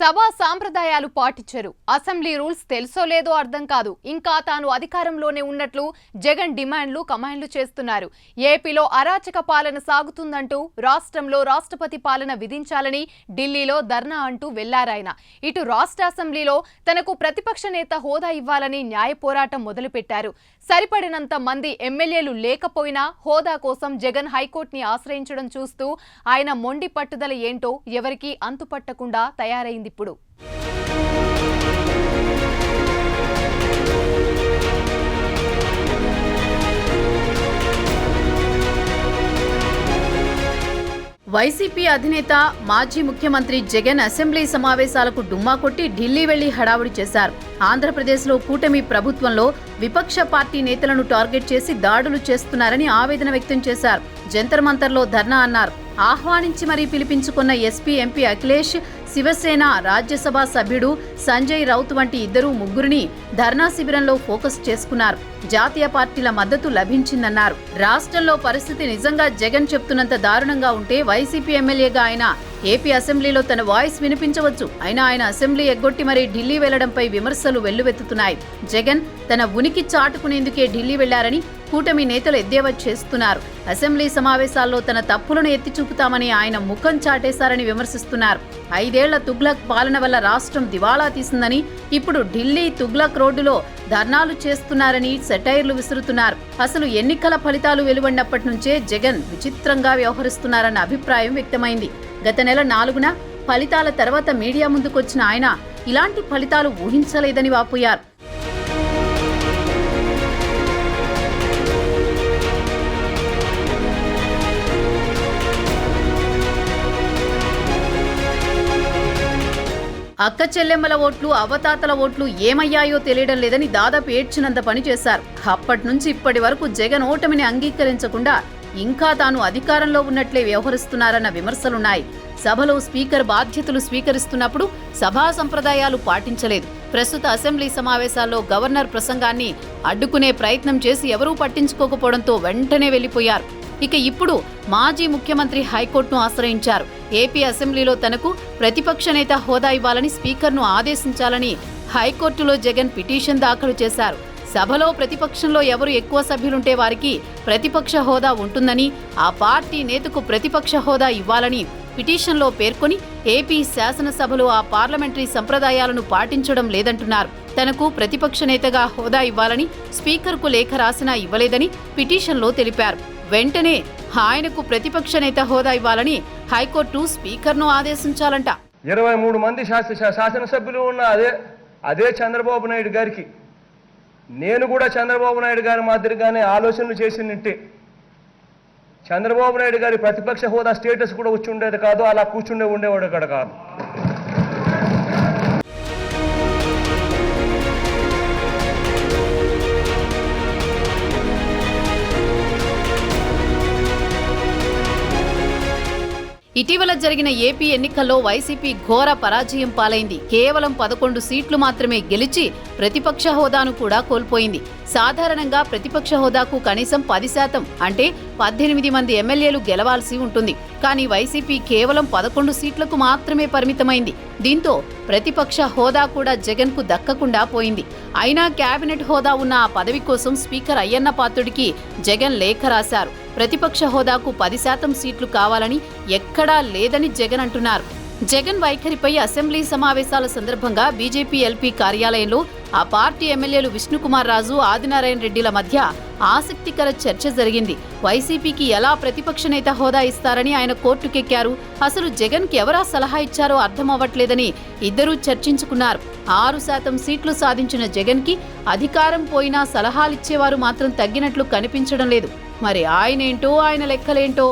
సభా సాంప్రదాయాలు పాటించరు. Assembly rules తెలుసో లేదో అర్థం కాదు. ఇంకా తాను అధికారంలోనే ఉన్నట్లు జగన్ డిమాండ్లు కమాండ్లు చేస్తున్నారు. ఏపీలో అరాచక పాలన సాగుతుందంటూ రాష్ట్రంలో రాష్ట్రపతి పాలన విధించాలని ఢిల్లీలో ధర్నా అంటూ వెళ్లారాయన. ఇటు రాష్ట్ర అసెంబ్లీలో తనకు ప్రతిపక్ష నేత హోదా ఇవ్వాలని న్యాయ పోరాటం మొదలుపెట్టారు. సరిపడినంత మంది ఎమ్మెల్యేలు లేకపోయినా హోదా కోసం జగన్ హైకోర్టుని ఆశ్రయించడం చూస్తూ ఆయన మొండి పట్టుదల ఏంటో ఎవరికీ అంతుపట్టకుండా తయారైంది. ఇప్పుడు వైసీపీ అధినేత మాజీ ముఖ్యమంత్రి జగన్ అసెంబ్లీ సమావేశాలకు డుమ్మా కొట్టి ఢిల్లీ వెళ్లి హడావుడి చేశారు. ఆంధ్రప్రదేశ్లో కూటమి ప్రభుత్వంలో విపక్ష పార్టీ నేతలను టార్గెట్ చేసి దాడులు చేస్తున్నారని ఆవేదన వ్యక్తం చేశారు. జంతర్ మంతర్లో ధర్నా అన్నారు. ఆహ్వానించి మరీ పిలిపించుకున్న ఎస్పీ ఎంపీ అఖిలేష్, శివసేన రాజ్యసభ సభ్యుడు సంజయ్ రౌత్ వంటి ముగ్గురిని ధర్నా శిబిరంలో ఫోకస్ చేసుకున్నారు. జాతీయ పార్టీల మద్దతు లభించిందన్నారు. రాష్ట్రంలో పరిస్థితి నిజంగా జగన్ చెప్తున్నంత దారుణంగా ఉంటే వైసీపీ ఎమ్మెల్యేగా ఆయన ఏపీ అసెంబ్లీలో తన వాయిస్ వినిపించవచ్చు. అయినా ఆయన అసెంబ్లీ ఎగ్గొట్టి మరీ ఢిల్లీ వెళ్లడంపై విమర్శలు వెల్లువెత్తుతున్నాయి. జగన్ తన ఉనికి చాటుకునేందుకే ఢిల్లీ వెళ్లారని కూటమి నేతలు ఎద్దేవా చేస్తున్నారు. అసెంబ్లీ సమావేశాల్లో తన తప్పులను ఎత్తి చూపుతామని ఆయన ముఖం చాటేశారని విమర్శిస్తున్నారు. 5 ఏళ్ల తుగ్లక్ పాలన వల్ల రాష్ట్రం దివాళా తీసిందని, ఇప్పుడు ఢిల్లీ తుగ్లక్ రోడ్డులో ధర్నాలు చేస్తున్నారని సెటైర్లు విసురుతున్నారు. అసలు ఎన్నికల ఫలితాలు వెలువడినప్పటి నుంచే జగన్ విచిత్రంగా వ్యవహరిస్తున్నారన్న అభిప్రాయం వ్యక్తమైంది. గత నెల 4న ఫలితాల తర్వాత మీడియా ముందుకొచ్చిన ఆయన ఇలాంటి ఫలితాలు ఊహించలేదని వాపోయారు. అక్క చెల్లెమ్మల ఓట్లు, అవ్వతాతల ఓట్లు ఏమయ్యాయో తెలియడం లేదని దాదాపు ఏడ్చినంత పని చేశారు. అప్పటి నుంచి ఇప్పటి వరకు జగన్ ఓటమిని అంగీకరించకుండా ఇంకా తాను అధికారంలో ఉన్నట్లే వ్యవహరిస్తున్నారన్న విమర్శలున్నాయి. సభలో స్పీకర్ బాధ్యతలు స్వీకరిస్తున్నప్పుడు సభా సంప్రదాయాలు పాటించలేదు. ప్రస్తుత అసెంబ్లీ సమావేశాల్లో గవర్నర్ ప్రసంగాన్ని అడ్డుకునే ప్రయత్నం చేసి ఎవరూ పట్టించుకోకపోవడంతో వెంటనే వెళ్లిపోయారు. ఇక ఇప్పుడు మాజీ ముఖ్యమంత్రి హైకోర్టును ఆశ్రయించారు. ఏపీ అసెంబ్లీలో తనకు ప్రతిపక్ష నేత హోదా ఇవ్వాలని స్పీకర్ను ఆదేశించాలని హైకోర్టులో జగన్ పిటిషన్ దాఖలు చేశారు. సభలో ప్రతిపక్షంలో ఎవరు ఎక్కువ సభ్యులుంటే వారికి ప్రతిపక్ష హోదా ఉంటుందని, ఆ పార్టీ నేతకు ప్రతిపక్ష హోదా ఇవ్వాలని పిటిషన్లో పేర్కొని ఏపీ శాసనసభలో ఆ పార్లమెంటరీ సంప్రదాయాలను పాటించడం లేదంటున్నారు. తనకు ప్రతిపక్ష నేతగా హోదా ఇవ్వాలని స్పీకర్కు లేఖ రాసినా ఇవ్వలేదని పిటిషన్లో తెలిపారు. వెంటనే ఆయనకు ప్రతిపక్ష నేత హోదా ఇవ్వాలని హైకోర్టు స్పీకర్ను ఆదేశించాలంట. 23 మంది శాసనసభ్యులు ఉన్న అదే చంద్రబాబు నాయుడు గారికి నేను కూడా చంద్రబాబు నాయుడు గారి మాదిరిగానే ఆలోచనలు చేసినట్టే చంద్రబాబు నాయుడు గారి ప్రతిపక్ష హోదా స్టేటస్ కూడా వచ్చి ఉండేది కాదు, అలా ఉండేవాడు కూడా కాదు. ఇటీవల జరిగిన ఏపీ ఎన్నికల్లో వైసీపీ ఘోర పరాజయం పాలైంది. కేవలం 11 సీట్లు మాత్రమే గెలిచి ప్రతిపక్ష హోదాను కూడా కోల్పోయింది. సాధారణంగా ప్రతిపక్ష హోదాకు కనీసం 10% అంటే 18 మంది ఎమ్మెల్యేలు గెలవాల్సి ఉంటుంది. కానీ వైసీపీ కేవలం 11 సీట్లకు మాత్రమే పరిమితమైంది. దీంతో ప్రతిపక్ష హోదా కూడా జగన్కు దక్కకుండా పోయింది. అయినా కేబినెట్ హోదా ఉన్న ఆ పదవి కోసం స్పీకర్ అయ్యన్న పాత్రుడికి జగన్ లేఖ రాశారు. ప్రతిపక్ష హోదాకు 10% సీట్లు కావాలని ఎక్కడా లేదని జగన్ అంటున్నారు. జగన్ వైఖరిపై అసెంబ్లీ సమావేశాల సందర్భంగా బీజేపీ ఎల్పీ కార్యాలయంలో ఆ పార్టీ ఎమ్మెల్యేలు విష్ణుకుమార్ రాజు, ఆదినారాయణ రెడ్డిల మధ్య ఆసక్తికర చర్చ జరిగింది. వైసీపీకి ఎలా ప్రతిపక్ష నేత హోదా ఇస్తారని ఆయన కోర్టుకెక్కారు. అసలు జగన్కి ఎవరా సలహా ఇచ్చారో అర్థం అవ్వట్లేదని ఇద్దరూ చర్చించుకున్నారు. 6% సీట్లు సాధించిన జగన్కి అధికారం పోయినా సలహాలిచ్చేవారు మాత్రం తగ్గినట్లు కనిపించడం లేదు. మరి ఆయనేంటో ఆయన లెక్కలేంటో.